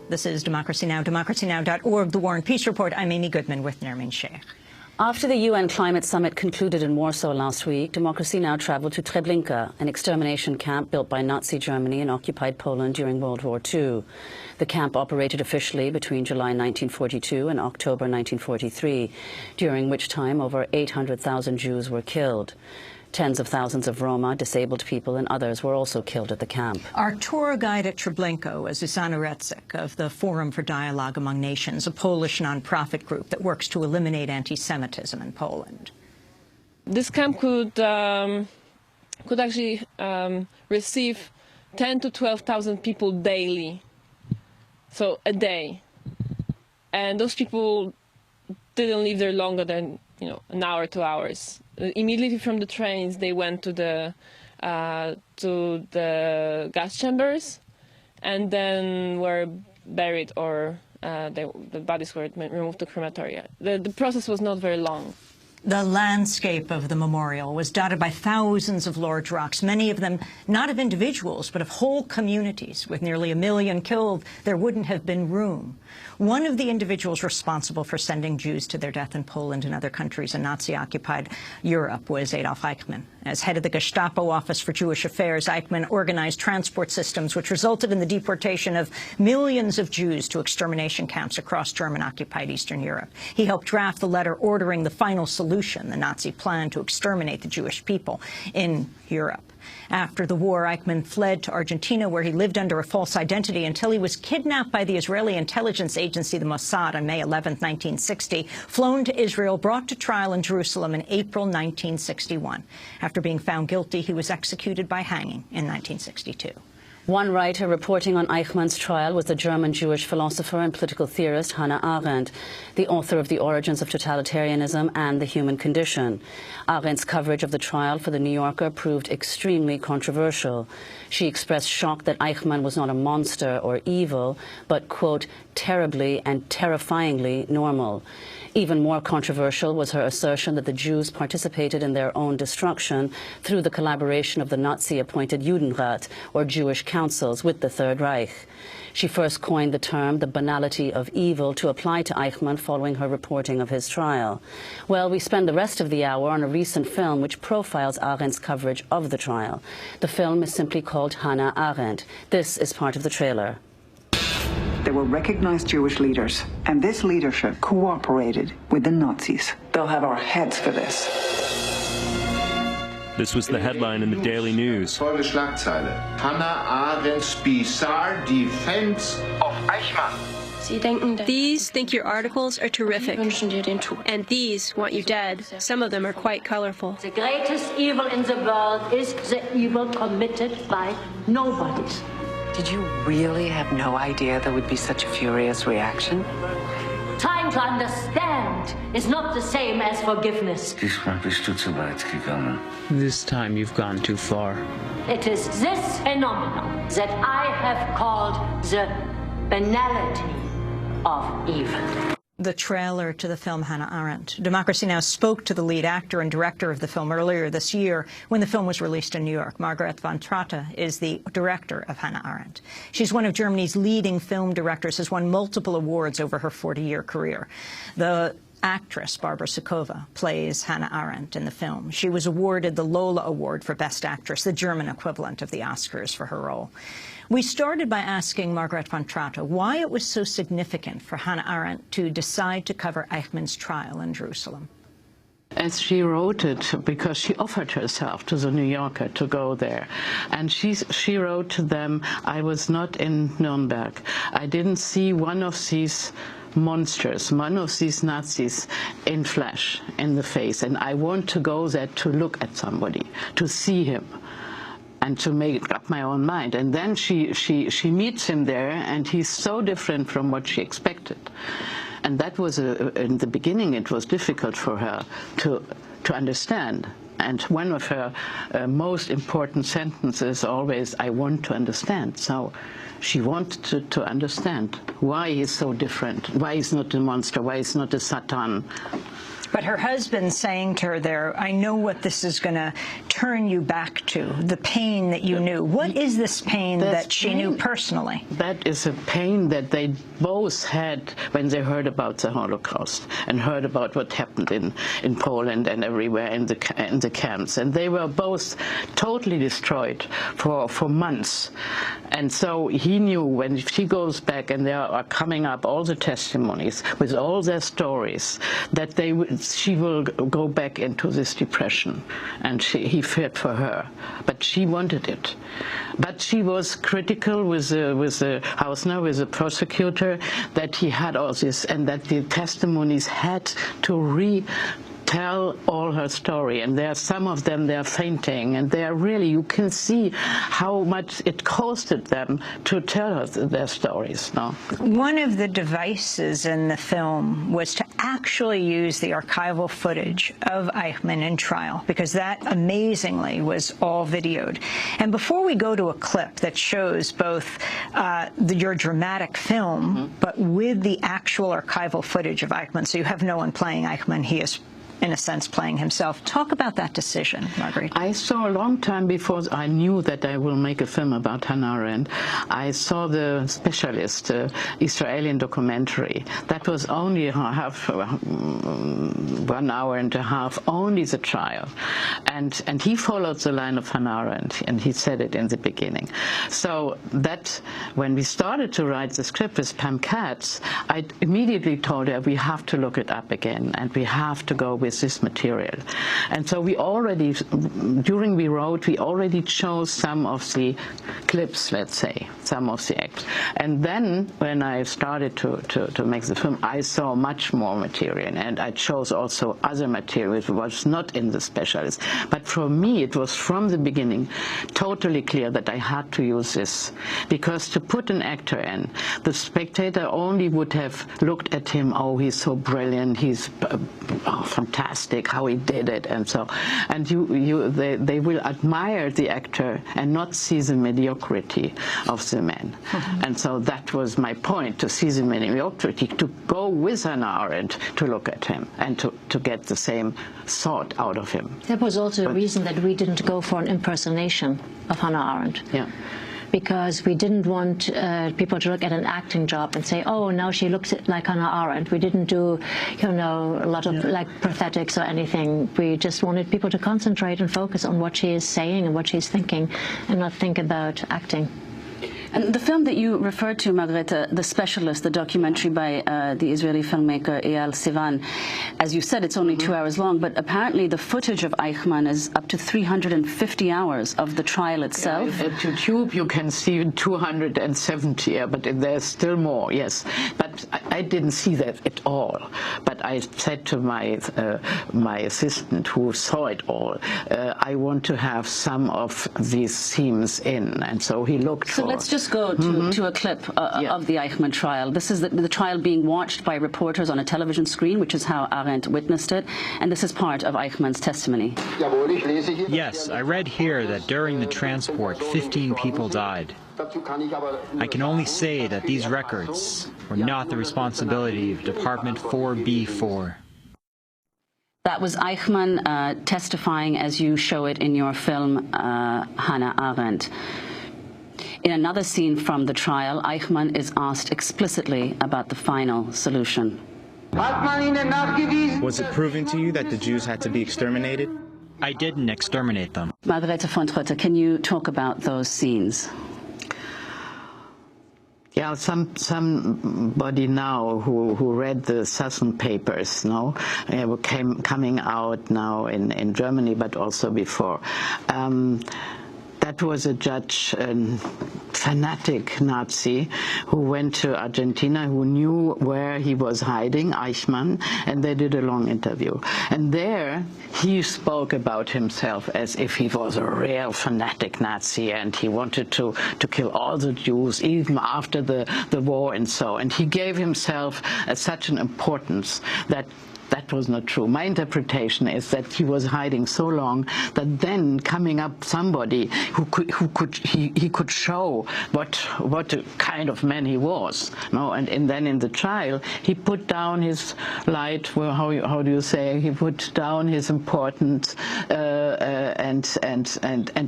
This is Democracy Now!, democracynow.org, The War and Peace Report. I'm Amy Goodman with Nermin Sheikh. After the UN climate summit concluded in Warsaw last week, Democracy Now! Traveled to Treblinka, an extermination camp built by Nazi Germany in occupied Poland during World War II. The camp operated officially between July 1942 and October 1943, during which time over 800,000 Jews were killed. Tens of thousands of Roma, disabled people, and others were also killed at the camp. Our tour guide at Treblinka was Zuzanna Recek of the Forum for Dialogue Among Nations, a Polish nonprofit group that works to eliminate anti-Semitism in Poland. This camp could actually receive 10 to 12,000 people daily, so a day. And those people didn't live there longer than an hour, 2 hours. Immediately from the trains, they went to the gas chambers, and then were buried, or the bodies were removed to crematoria. The process was not very long. The landscape of the memorial was dotted by thousands of large rocks, many of them not of individuals, but of whole communities. With nearly 1 million killed, there wouldn't have been room. One of the individuals responsible for sending Jews to their death in Poland and other countries in Nazi-occupied Europe was Adolf Eichmann. As head of the Gestapo Office for Jewish Affairs, Eichmann organized transport systems which resulted in the deportation of millions of Jews to extermination camps across German-occupied Eastern Europe. He helped draft the letter ordering the final solution, the Nazi plan to exterminate the Jewish people in Europe. After the war, Eichmann fled to Argentina, where he lived under a false identity until he was kidnapped by the Israeli intelligence agency, the Mossad, on May 11, 1960, flown to Israel, brought to trial in Jerusalem in April 1961. After being found guilty, he was executed by hanging in 1962. One writer reporting on Eichmann's trial was the German Jewish philosopher and political theorist Hannah Arendt, the author of The Origins of Totalitarianism and the Human Condition. Arendt's coverage of the trial for The New Yorker proved extremely controversial. She expressed shock that Eichmann was not a monster or evil, but, quote, terribly and terrifyingly normal. Even more controversial was her assertion that the Jews participated in their own destruction through the collaboration of the Nazi-appointed Judenrat, or Jewish councils, with the Third Reich. She first coined the term the banality of evil to apply to Eichmann following her reporting of his trial. Well, we spend the rest of the hour on a recent film which profiles Arendt's coverage of the trial. The film is simply called Hannah Arendt. This is part of the trailer. They were recognized Jewish leaders, and this leadership cooperated with the Nazis. They'll have our heads for this. This was the headline in the Daily News. Folgende Schlagzeile: Hannah Arendt's bizarre defense of Eichmann. These think your articles are terrific, and these want you dead. Some of them are quite colorful. The greatest evil in the world is the evil committed by nobodies. Did you really have no idea there would be such a furious reaction? Trying to understand is not the same as forgiveness. This time you've gone too far. It is this phenomenon that I have called the banality of evil. The trailer to the film Hannah Arendt. Democracy Now! Spoke to the lead actor and director of the film earlier this year when the film was released in New York. Margaret von Tratte is the director of Hannah Arendt. She's one of Germany's leading film directors, has won multiple awards over her 40-year career. The actress Barbara Sukowa plays Hannah Arendt in the film. She was awarded the Lola Award for Best Actress, the German equivalent of the Oscars, for her role. We started by asking Margaret von Tratte why it was so significant for Hannah Arendt to decide to cover Eichmann's trial in Jerusalem. As she wrote it, because she offered herself to the New Yorker to go there. And she wrote to them, I was not in Nuremberg. I didn't see one of these monsters, one of these Nazis in flesh, in the face. And I want to go there to look at somebody, to see him, and to make up my own mind. And then she meets him there, and he's so different from what she expected. And that was, in the beginning, it was difficult for her to understand. And one of her most important sentences always, I want to understand. So she wanted to understand why he's so different, why he's not a monster, why he's not a Satan. But her husband saying to her there, I know what this is going to turn you back to, the pain that you knew. What is this pain that she knew personally? That is a pain that they both had when they heard about the Holocaust and heard about what happened in Poland and everywhere in the camps. And they were both totally destroyed for months. And so he knew when she goes back and there are coming up all the testimonies with all their stories, that she will go back into this depression, and he feared for her, but she wanted it. But she was critical with the Hausner, with the prosecutor, that he had all this, and that the testimonies had to tell all her story, and there are some of them, they're fainting, and they are really, you can see how much it costed them to tell her their stories. No? One of the devices in the film was to actually use the archival footage of Eichmann in trial, because that amazingly was all videoed. And before we go to a clip that shows both your dramatic film, but with the actual archival footage of Eichmann, so you have no one playing Eichmann, he is in a sense, playing himself. Talk about that decision, Marguerite. I saw a long time before I knew that I will make a film about Hannah Arendt. I saw the Specialist, Israeli documentary. That was only 1 hour and a half, only the trial. And he followed the line of Hannah Arendt, and he said it in the beginning. So that, when we started to write the script with Pam Katz, I immediately told her we have to look it up again, and we have to go with this material. And so we already, during we wrote, we already chose some of the clips, let's say, some of the acts. And then when I started to make the film, I saw much more material, and I chose also other material which was not in the Specialist. But for me, it was from the beginning totally clear that I had to use this, because to put an actor in, the spectator only would have looked at him, oh, he's so brilliant, he's fantastic, how he did it, and so, and they will admire the actor and not see the mediocrity of the man. And so that was my point, to see the mediocrity, to go with Hannah Arendt, to look at him and to get the same thought out of him. That was also the reason that we didn't go for an impersonation of Hannah Arendt. Yeah. Because we didn't want people to look at an acting job and say, oh, now she looks like Hannah Arendt. We didn't do, you know, a lot of like prosthetics or anything. We just wanted people to concentrate and focus on what she is saying and what she's thinking, and not think about acting. And the film that you referred to, Margrethe, The Specialist, the documentary by the Israeli filmmaker Eyal Sivan, as you said, it's only 2 hours long, but apparently the footage of Eichmann is up to 350 hours of the trial itself. Yeah, at YouTube you can see 270, but there's still more, yes. But I didn't see that at all. But I said to my assistant who saw it all, I want to have some of these themes in, and so he looked for. Let's just go to a clip of the Eichmann trial. This is the trial being watched by reporters on a television screen, which is how Arendt witnessed it, and this is part of Eichmann's testimony. Yes, I read here that during the transport, 15 people died. I can only say that these records were not the responsibility of Department 4B4. That was Eichmann testifying as you show it in your film, Hannah Arendt. In another scene from the trial, Eichmann is asked explicitly about the final solution. Was it proven to you that the Jews had to be exterminated? I didn't exterminate them. Margrethe von Trotte, can you talk about those scenes? Yeah, somebody now who read the Sasson papers, coming out now in Germany, but also before. That was a judge, fanatic Nazi, who went to Argentina, who knew where he was hiding, Eichmann, and they did a long interview. And there he spoke about himself as if he was a real fanatic Nazi, and he wanted to kill all the Jews, even after the war and so. And he gave himself such an importance that that was not true. My interpretation is that he was hiding so long that then coming up somebody who could show what kind of man he was. No, and then in the trial he put down his light. Well, how do you say? He put down his importance, and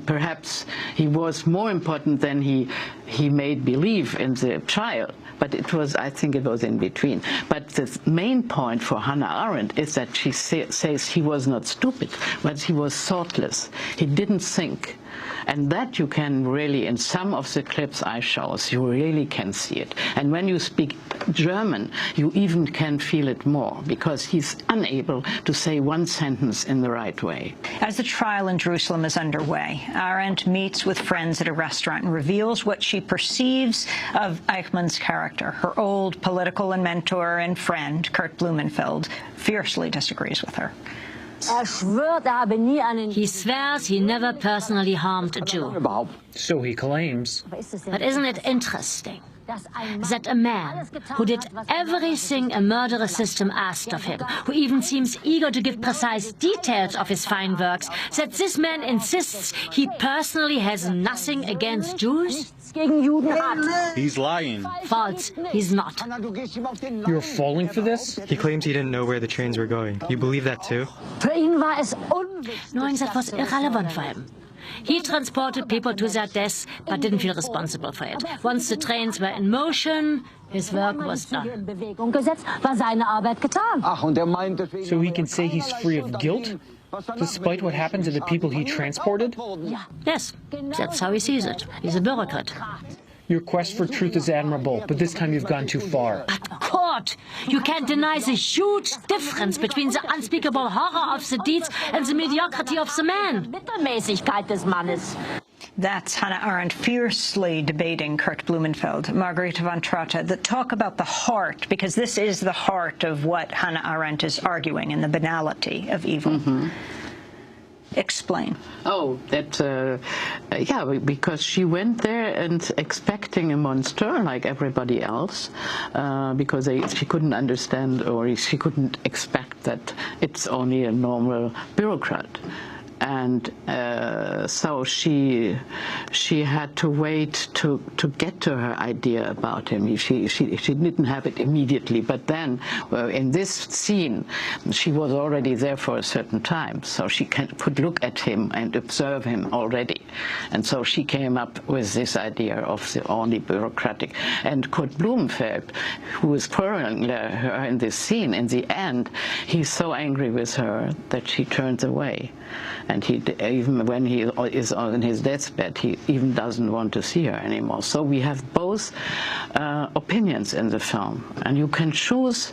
perhaps he was more important than he made believe in the trial. But it was, I think it was in between. But the main point for Hannah Arendt is that she says he was not stupid, but he was thoughtless. He didn't think. And that you can really, in some of the clips I show, you really can see it. And when you speak German, you even can feel it more, because he's unable to say one sentence in the right way. As the trial in Jerusalem is underway, Arendt meets with friends at a restaurant and reveals what she perceives of Eichmann's character. Her old political and mentor and friend, Kurt Blumenfeld, fiercely disagrees with her. He swears he never personally harmed a Jew. So he claims. But isn't it interesting that a man who did everything a murderous system asked of him, who even seems eager to give precise details of his fine works, that this man insists he personally has nothing against Jews? He's lying. False. He's not. You're falling for this? He claims he didn't know where the trains were going. You believe that too? Knowing that was irrelevant for him. He transported people to their deaths, but didn't feel responsible for it. Once the trains were in motion, his work was done. So he can say he's free of guilt, despite what happened to the people he transported? Yes, that's how he sees it. He's a bureaucrat. Your quest for truth is admirable, but this time you've gone too far. But court, you can't deny the huge difference between the unspeakable horror of the deeds and the mediocrity of the man. That's Hannah Arendt fiercely debating Kurt Blumenfeld. Margarita von Trotta, talk about the heart, because this is the heart of what Hannah Arendt is arguing in The Banality of Evil. Mm-hmm. Explain. Oh, yeah, because she went there and expecting a monster like everybody else, because she couldn't understand, or she couldn't expect that it's only a normal bureaucrat. And so she had to wait to get to her idea about him. She didn't have it immediately, but then in this scene she was already there for a certain time, so she could look at him and observe him already. And so she came up with this idea of the only bureaucratic. And Kurt Blumenfeld, who is quarreling her in this scene, in the end he's so angry with her that she turns away. And even when he is on his deathbed, he even doesn't want to see her anymore. So we have both opinions in the film, and you can choose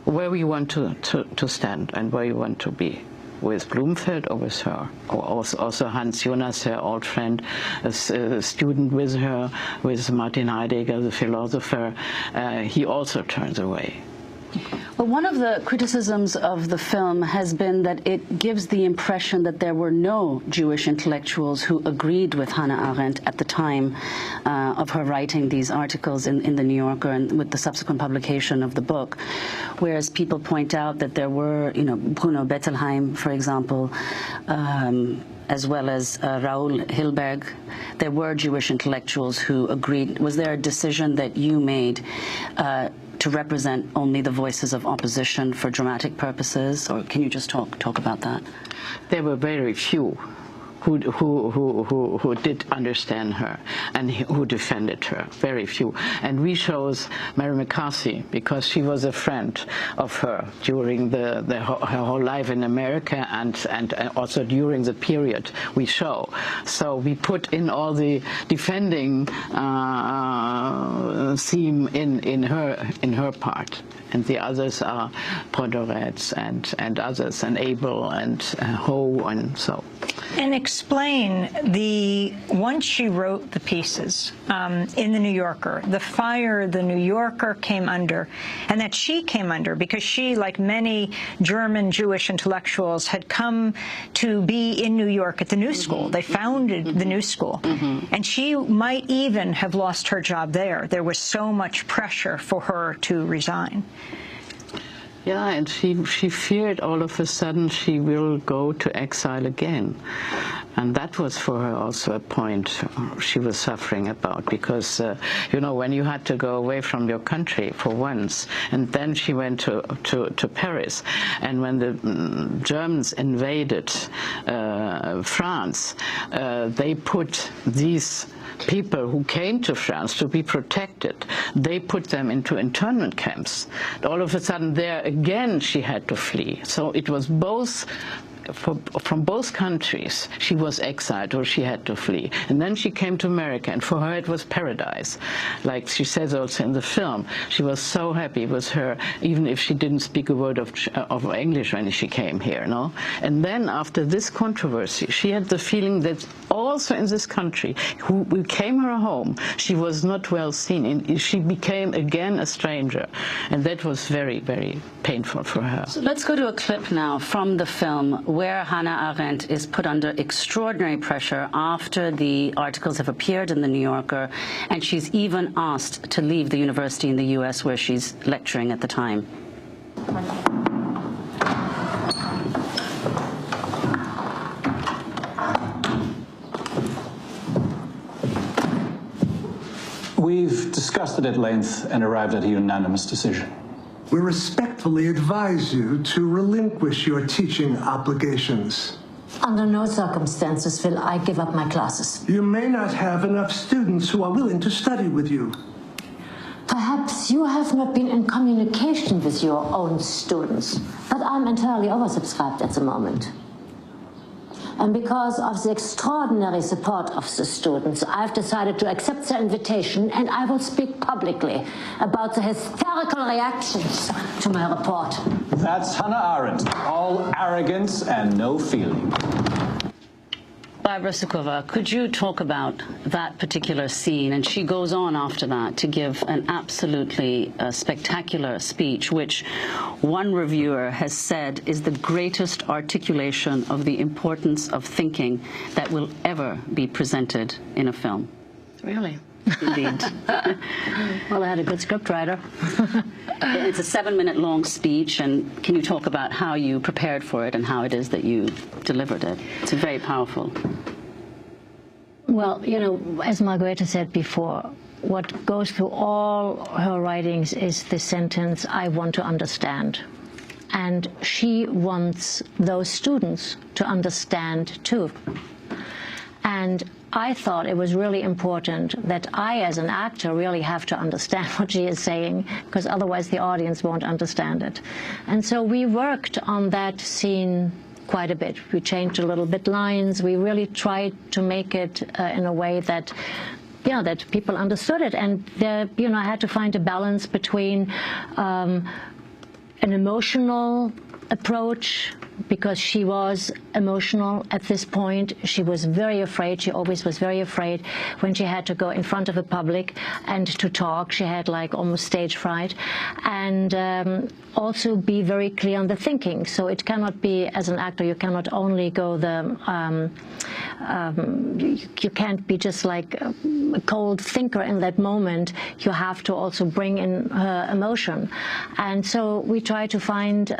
where we want to stand and where you want to be, with Blumenfeld or with her. Or also Hans Jonas, her old friend, a student with her, with Martin Heidegger, the philosopher, he also turns away. Well, one of the criticisms of the film has been that it gives the impression that there were no Jewish intellectuals who agreed with Hannah Arendt at the time of her writing these articles in The New Yorker and with the subsequent publication of the book, whereas people point out that there were, Bruno Bettelheim, for example, as well as Raoul Hilberg. There were Jewish intellectuals who agreed. Was there a decision that you made to represent only the voices of opposition for dramatic purposes, or can you just talk about that? There were very few who did understand her and who defended her, very few. And we chose Mary McCarthy because she was a friend of her during her whole life in America and also during the period we show. So we put in all the defending theme in her part. And the others are Podorets and others, and Abel and Ho and so. And explain once she wrote the pieces in The New Yorker, the fire the New Yorker came under, and that she came under because she, like many German Jewish intellectuals, had come to be in New York at the New School. They founded the New School. And she might even have lost her job there. There was so much pressure for her to resign. Yeah, and she feared all of a sudden she will go to exile again. And that was for her also a point she was suffering about, because, you know, when you had to go away from your country for once, and then she went to Paris, and when the Germans invaded France, they put these people who came to France to be protected, they put them into internment camps. All of a sudden there again she had to flee. So it was both, from both countries she was exiled, or she had to flee. And then she came to America, and for her it was paradise. Like she says also in the film, she was so happy with her, even if she didn't speak a word of English when she came here, no? And then after this controversy, she had the feeling that also in this country, who became her home, she was not well seen, and she became again a stranger. And that was very, very painful for her. So let's go to a clip now from the film where Hannah Arendt is put under extraordinary pressure after the articles have appeared in the New Yorker, and she's even asked to leave the university in the US where she's lecturing at the time. We've discussed it at length and arrived at a unanimous decision. We respectfully advise you to relinquish your teaching obligations. Under no circumstances will I give up my classes. You may not have enough students who are willing to study with you. Perhaps you have not been in communication with your own students, but I'm entirely oversubscribed at the moment. And because of the extraordinary support of the students, I've decided to accept the invitation, and I will speak publicly about the hysterical reactions to my report. That's Hannah Arendt, all arrogance and no feeling. Barbara Sukowa, could you talk about that particular scene? And she goes on after that to give an absolutely spectacular speech, which one reviewer has said is the greatest articulation of the importance of thinking that will ever be presented in a film. Really? Indeed. Well, I had a good scriptwriter. It's a 7-minute long speech, and can you talk about how you prepared for it and how it is that you delivered it? It's very powerful. Well, you know, as Margareta said before, what goes through all her writings is the sentence, I want to understand. And she wants those students to understand too. And I thought it was really important that I, as an actor, really have to understand what she is saying, because otherwise the audience won't understand it. And so we worked on that scene quite a bit. We changed a little bit lines. We really tried to make it in a way that, you know, that people understood it. And you know, I had to find a balance between an emotional approach, because she was emotional at this point. She was very afraid. She always was very afraid when she had to go in front of a public and to talk. She had like almost stage fright. And also be very clear on the thinking. So it cannot be, as an actor, you cannot only go the, you can't be just like a cold thinker in that moment. You have to also bring in her emotion. And so we try to find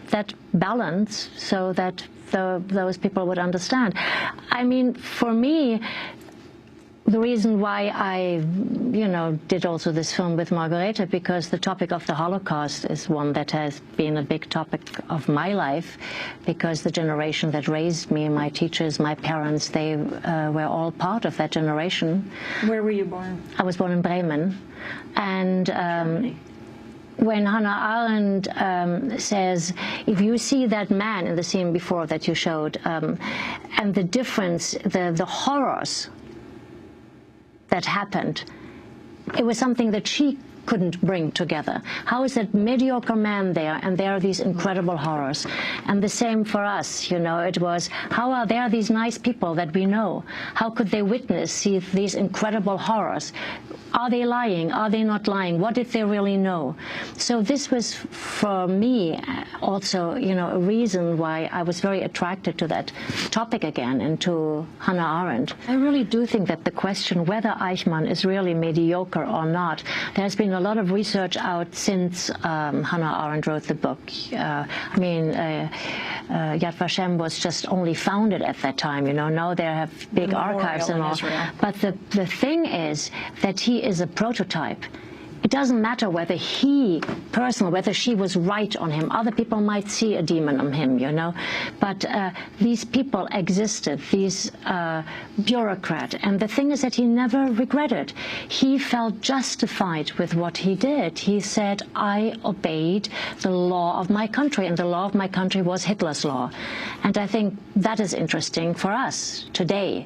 that balance so that those people would understand. I mean, for me, the reason why I, you know, did also this film with Margareta, because the topic of the Holocaust is one that has been a big topic of my life, because the generation that raised me, my teachers, my parents, they were all part of that generation. Where were you born? I was born in Bremen. And when Hannah Arendt says, if you see that man in the scene before that you showed, and the difference, the horrors that happened, it was something that she couldn't bring together. How is that mediocre man there, and there are these incredible horrors? And the same for us, you know, it was, how are there these nice people that we know? How could they see these incredible horrors? Are they lying? Are they not lying? What did they really know? So this was, for me, also, a reason why I was very attracted to that topic again and to Hannah Arendt. I really do think that the question whether Eichmann is really mediocre or not, there's been a lot of research out since Hannah Arendt wrote the book. Yad Vashem was just only founded at that time, now they have big archives and all. But the thing is that he is a prototype. It doesn't matter whether whether she was right on him. Other people might see a demon on him, But these people existed, these bureaucrats. And the thing is that he never regretted. He felt justified with what he did. He said, I obeyed the law of my country, and the law of my country was Hitler's law. And I think that is interesting for us today,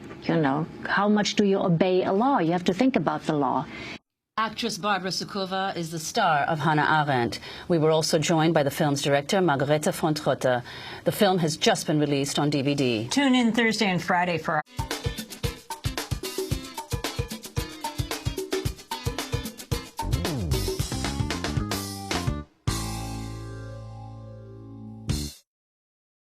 How much do you obey a law? You have to think about the law. Actress Barbara Sukowa is the star of Hannah Arendt. We were also joined by the film's director, Margarete von Trotter. The film has just been released on DVD. Tune in Thursday and Friday for our